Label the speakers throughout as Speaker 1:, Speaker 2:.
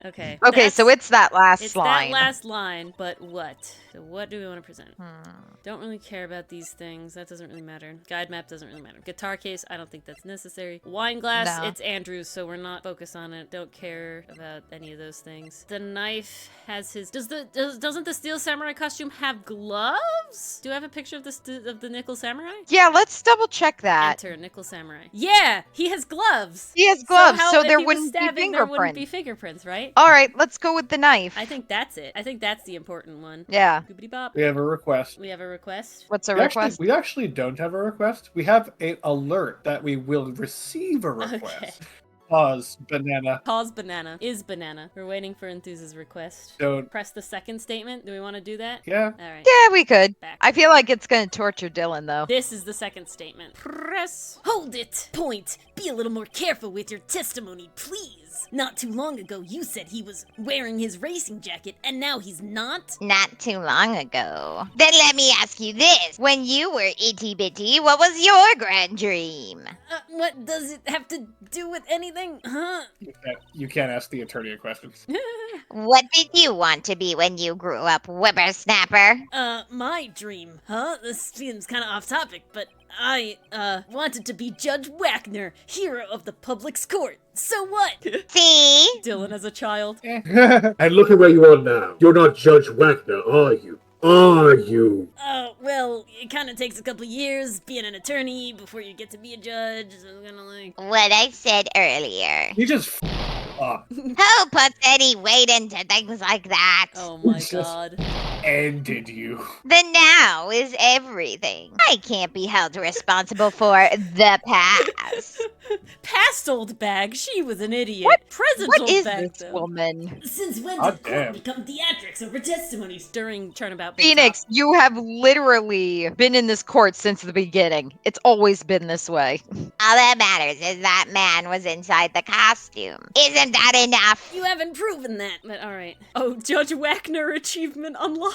Speaker 1: Okay.
Speaker 2: Okay, so it's that last
Speaker 1: It's
Speaker 2: line.
Speaker 1: that last line, but what? So what do we want to present? Don't really care about these things. That doesn't really matter. Guide map doesn't really matter. Guitar case, I don't think that's necessary. Wine glass,
Speaker 2: No.
Speaker 1: it's Andrew's, so we're not focused on it. Don't care about any of those things. The knife has his... Doesn't the Steel Samurai costume have gloves? Do I have a picture of the Nickel Samurai?
Speaker 2: Yeah, let's double check that.
Speaker 1: Enter Nickel Samurai. Yeah, he has gloves.
Speaker 2: He has gloves, so
Speaker 1: if
Speaker 2: there
Speaker 1: he was
Speaker 2: wouldn't be
Speaker 1: stabbing, there wouldn't be
Speaker 2: fingerprints.
Speaker 1: fingerprints, right?
Speaker 2: All right, let's go with the knife.
Speaker 1: I think that's it. I think that's the important one.
Speaker 2: Yeah.
Speaker 1: Goobity bop.
Speaker 3: We have a request.
Speaker 1: We have a request.
Speaker 2: What's a
Speaker 3: We
Speaker 2: request?
Speaker 3: actually don't have a request. We have an alert that we will receive a request.
Speaker 1: Okay.
Speaker 3: Pause, banana.
Speaker 1: Pause banana. Is banana. We're waiting for Enthuse's request.
Speaker 3: Don't.
Speaker 1: Press the second statement. Do we want to do that?
Speaker 3: Yeah.
Speaker 1: Alright.
Speaker 2: Yeah, we could.
Speaker 1: Back.
Speaker 2: I feel like it's gonna torture Dylan, though.
Speaker 1: This is the second statement. Press. Hold it. Point. Be a little more careful with your testimony, please. Not too long ago, you said he was wearing his racing jacket, and now he's not?
Speaker 4: Not too long ago. Then let me ask you this. When you were itty bitty, what was your grand dream?
Speaker 1: What does it have to do with anything? Huh?
Speaker 3: You can't ask the attorney questions.
Speaker 4: What did you want to be when you grew up, whippersnapper?
Speaker 1: My dream, huh? This seems kind of off topic, but I, wanted to be Judge Wackner, hero of the public's court. So what?
Speaker 4: See?
Speaker 1: Dylan as a child.
Speaker 5: And look at where you are now. You're not Judge Wackner, are you? Are you?
Speaker 1: Well, it kind of takes a couple years being an attorney before you get to be a judge, so I'm gonna like...
Speaker 4: What I said earlier.
Speaker 3: You just up.
Speaker 4: Who puts any weight into things like that?
Speaker 1: Oh my
Speaker 3: Just-
Speaker 1: god.
Speaker 3: Ended you.
Speaker 4: The now is everything. I can't be held responsible for the past.
Speaker 1: Past old bag, she was an idiot.
Speaker 2: What-
Speaker 1: Present
Speaker 2: What
Speaker 1: old
Speaker 2: is
Speaker 1: bag,
Speaker 2: this
Speaker 1: though.
Speaker 2: woman?
Speaker 1: Since when
Speaker 3: God
Speaker 1: did court
Speaker 3: damn.
Speaker 1: become theatrics over testimonies during Turnabout? Big
Speaker 2: Phoenix,
Speaker 1: Top?
Speaker 2: you have literally been in this court since the beginning. It's always been this way.
Speaker 4: All that matters is that man was inside the costume. Isn't that enough?
Speaker 1: You haven't proven that, but alright. Oh, Judge Wackner achievement unlocked.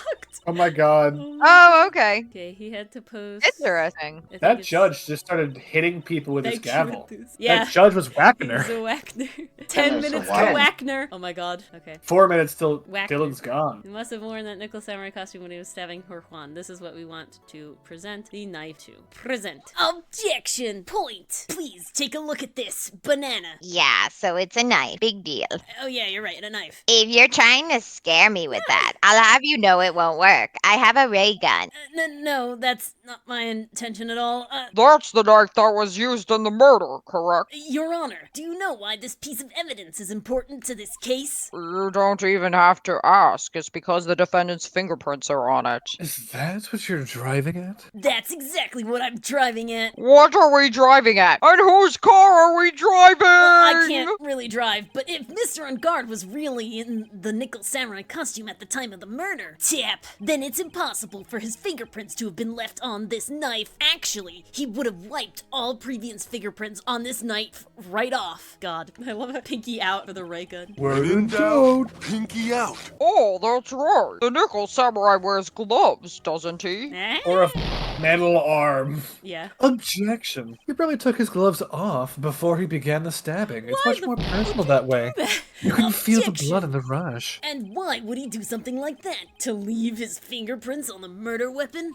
Speaker 3: Oh my god.
Speaker 2: Oh, okay.
Speaker 1: Okay, he had to post.
Speaker 2: Interesting.
Speaker 1: I think
Speaker 3: That
Speaker 1: it's-
Speaker 3: judge just started hitting people with his
Speaker 1: Thank you,
Speaker 3: gavel.
Speaker 1: Enthuse. Yeah.
Speaker 3: That judge was
Speaker 1: He's
Speaker 3: Wackner.
Speaker 1: a Wackner. 10
Speaker 3: That's
Speaker 1: minutes
Speaker 3: so
Speaker 1: to
Speaker 3: wild.
Speaker 1: Wackner. Oh my god. Okay.
Speaker 3: 4 minutes till
Speaker 1: Wackner.
Speaker 3: Dylan's gone.
Speaker 1: He must have worn that Nickel Samurai costume when he was stabbing Juan. This is what we want to present the knife to. Present. Objection! Point! Please take a look at this. Banana.
Speaker 4: Yeah, so it's a knife. Big deal.
Speaker 1: Oh yeah, you're right. A knife.
Speaker 4: If you're trying to scare me with that, I'll have you know it won't work. I have a ray gun.
Speaker 1: No, that's not my intention at all.
Speaker 2: That's the knife that was used in the murder, correct?
Speaker 1: Your Honor, do you know why this piece of evidence is important to this case?
Speaker 2: You don't even have to ask. It's because the defendant's fingerprints are on it.
Speaker 3: Is that what you're driving at?
Speaker 1: That's exactly what I'm driving at.
Speaker 2: What are we driving at? And whose car are we driving?
Speaker 1: Well, I can't really drive, but if Mr. Ungard was really in the Nickel Samurai costume at the time of the murder, then it's impossible for his fingerprints to have been left on this knife. Actually, he would have wiped all previous fingerprints on this knife right off. God, I love a pinky out for the ray gun.
Speaker 3: When in doubt.
Speaker 6: Pinky out.
Speaker 2: Oh, that's right. The Nickel Samurai wears gloves, doesn't he?
Speaker 1: Eh?
Speaker 3: Or a metal arm.
Speaker 1: Yeah.
Speaker 3: Objection. He probably took his gloves off before he began the stabbing. It's
Speaker 1: Why
Speaker 3: much
Speaker 1: the
Speaker 3: more
Speaker 1: fuck
Speaker 3: personal
Speaker 1: would
Speaker 3: that way. You can feel the
Speaker 1: Objection.
Speaker 3: blood in the rush.
Speaker 1: And why would he do something like that? To leave his fingerprints on the murder weapon?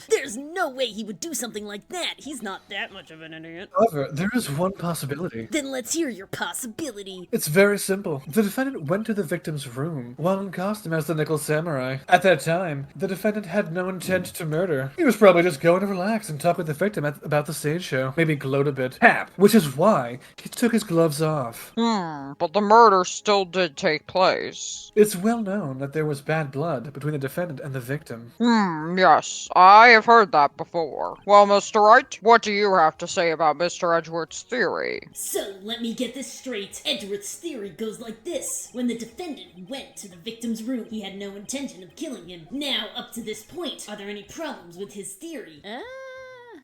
Speaker 1: There's no way he would do something like that. He's not that much of an idiot.
Speaker 3: However, there is one possibility.
Speaker 1: Then let's hear your possibility.
Speaker 3: It's very simple. The defendant went to the victim's room while in costume as the Nickel Samurai. At that time, the defendant had no intent to murder. He was probably just going to relax and talk with the victim about the stage show. Maybe gloat a bit. Which is why he took his gloves off.
Speaker 2: But the murder still did take place.
Speaker 3: It's well known that there was bad blood between the defendant and the victim.
Speaker 2: Yes, I have heard that before. Well, Mr. Wright, what do you have to say about Mr. Edgeworth's theory?
Speaker 1: So, let me get this straight. Edgeworth's theory goes like this. When the defendant went to the victim's room, he had no intention of killing him. Now, up to this point, are there any problems with his theory?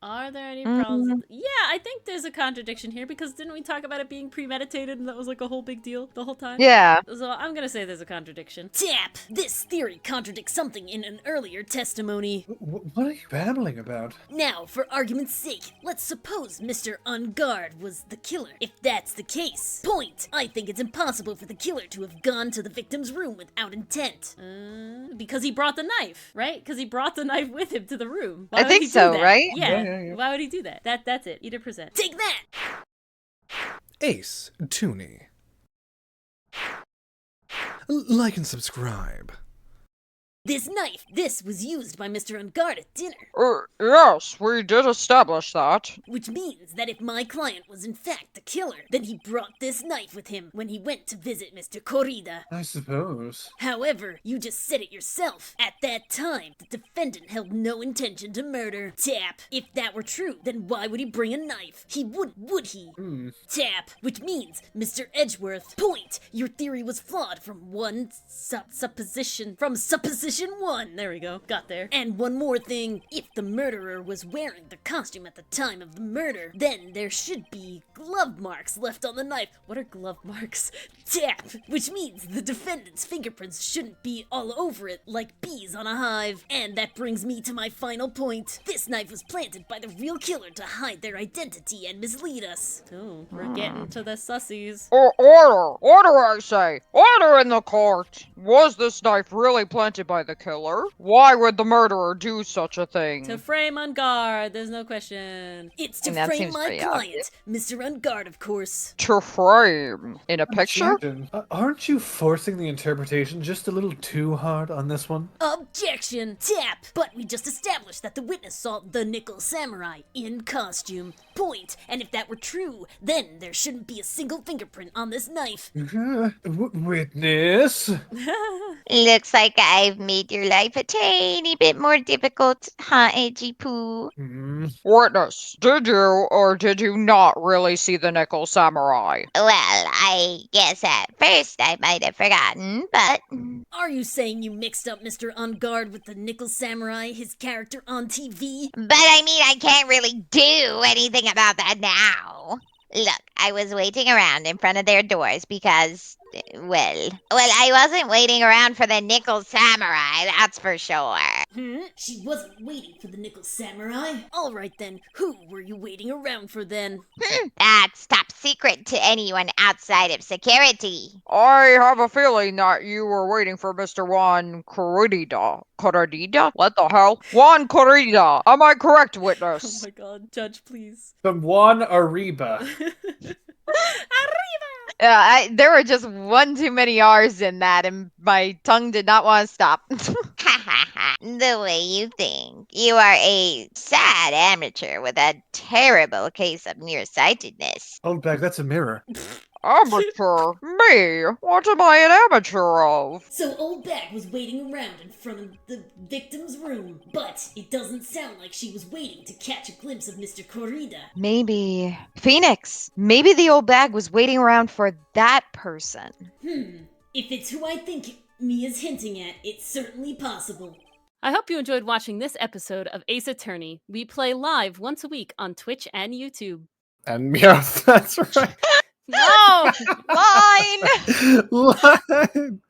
Speaker 1: Are there any problems? Yeah, I think there's a contradiction here because didn't we talk about it being premeditated and that was like a whole big deal the whole time?
Speaker 2: Yeah.
Speaker 1: So I'm gonna say there's a contradiction. Tap! This theory contradicts something in an earlier testimony.
Speaker 3: What are you babbling about?
Speaker 1: Now, for argument's sake, let's suppose Mr. On Guard was the killer. If that's the case, point! I think it's impossible for the killer to have gone to the victim's room without intent. Because he brought the knife, right? Because he brought the knife with him to the room. Why
Speaker 2: I
Speaker 1: would
Speaker 2: think
Speaker 1: he do
Speaker 2: so,
Speaker 1: that?
Speaker 2: right?
Speaker 1: Yeah. Why would he do that? That's it. Eat a percent. Take that!
Speaker 6: Ace Tooney. Like and subscribe.
Speaker 1: This knife, this was used by Mr. On Guard at dinner.
Speaker 2: Yes, we did establish that.
Speaker 1: Which means that if my client was in fact the killer, then he brought this knife with him when he went to visit Mr. Corrida.
Speaker 3: I suppose.
Speaker 1: However, you just said it yourself. At that time, the defendant held no intention to murder. Tap. If that were true, then why would he bring a knife? He wouldn't, would he? Tap. Which means, Mr. Edgeworth, point. Your theory was flawed from one supposition. From supposition one. There we go. Got there. And one more thing. If the murderer was wearing the costume at the time of the murder, then there should be glove marks left on the knife. What are glove marks? Tap. Which means the defendant's fingerprints shouldn't be all over it like bees on a hive. And that brings me to my final point. This knife was planted by the real killer to hide their identity and mislead us. Oh, we're getting to the sussies.
Speaker 2: Order! Order, I say! Order in the court! Was this knife really planted by the killer? Why would the murderer do such a thing?
Speaker 1: To frame On Guard, there's no question. It's to
Speaker 2: And that
Speaker 1: frame
Speaker 2: seems
Speaker 1: my
Speaker 2: pretty
Speaker 1: client,
Speaker 2: obvious.
Speaker 1: Mr. On Guard, of course.
Speaker 2: To frame? In a picture?
Speaker 3: Captain, aren't you forcing the interpretation just a little too hard on this one?
Speaker 1: Objection! Tap! But we just established that the witness saw the Nickel Samurai in costume. Point. And if that were true, then there shouldn't be a single fingerprint on this knife.
Speaker 3: Witness?
Speaker 4: Looks like I've made your life a tiny bit more difficult, huh, Edgy Poo?
Speaker 2: Witness, did you or did you not really see the Nickel Samurai?
Speaker 4: Well, I guess at first I might have forgotten, but
Speaker 1: Are you saying you mixed up Mr. On Guard with the Nickel Samurai, his character on TV?
Speaker 4: I mean, I can't really do anything about that now. Look, I was waiting around in front of their doors because, well, I wasn't waiting around for the Nickel Samurai, that's for sure.
Speaker 1: She wasn't waiting for the Nickel Samurai? Alright then, who were you waiting around for then?
Speaker 4: That's top secret to anyone outside of security.
Speaker 2: I have a feeling that you were waiting for Mr. Juan Corrida. Corrida? What the hell? Juan Corrida! Am I correct,
Speaker 1: Oh
Speaker 2: witness?
Speaker 1: my god, Judge, please.
Speaker 3: From Juan Arriba.
Speaker 2: Yeah, there were just one too many R's in that, and my tongue did not want to stop.
Speaker 4: The way you think. You are a sad amateur with a terrible case of nearsightedness.
Speaker 3: Hold back, that's a mirror.
Speaker 2: Amateur? Me? What am I an amateur of?
Speaker 1: So Old Bag was waiting around in front of the victim's room, but it doesn't sound like she was waiting to catch a glimpse of Mr. Corrida.
Speaker 2: Maybe. Phoenix. Maybe the old bag was waiting around for that person.
Speaker 1: If it's who I think Mia's hinting at, it's certainly possible.
Speaker 7: I hope you enjoyed watching this episode of Ace Attorney. We play live once a week on Twitch and YouTube.
Speaker 3: And yeah, that's right.
Speaker 2: No! Line!
Speaker 3: Line.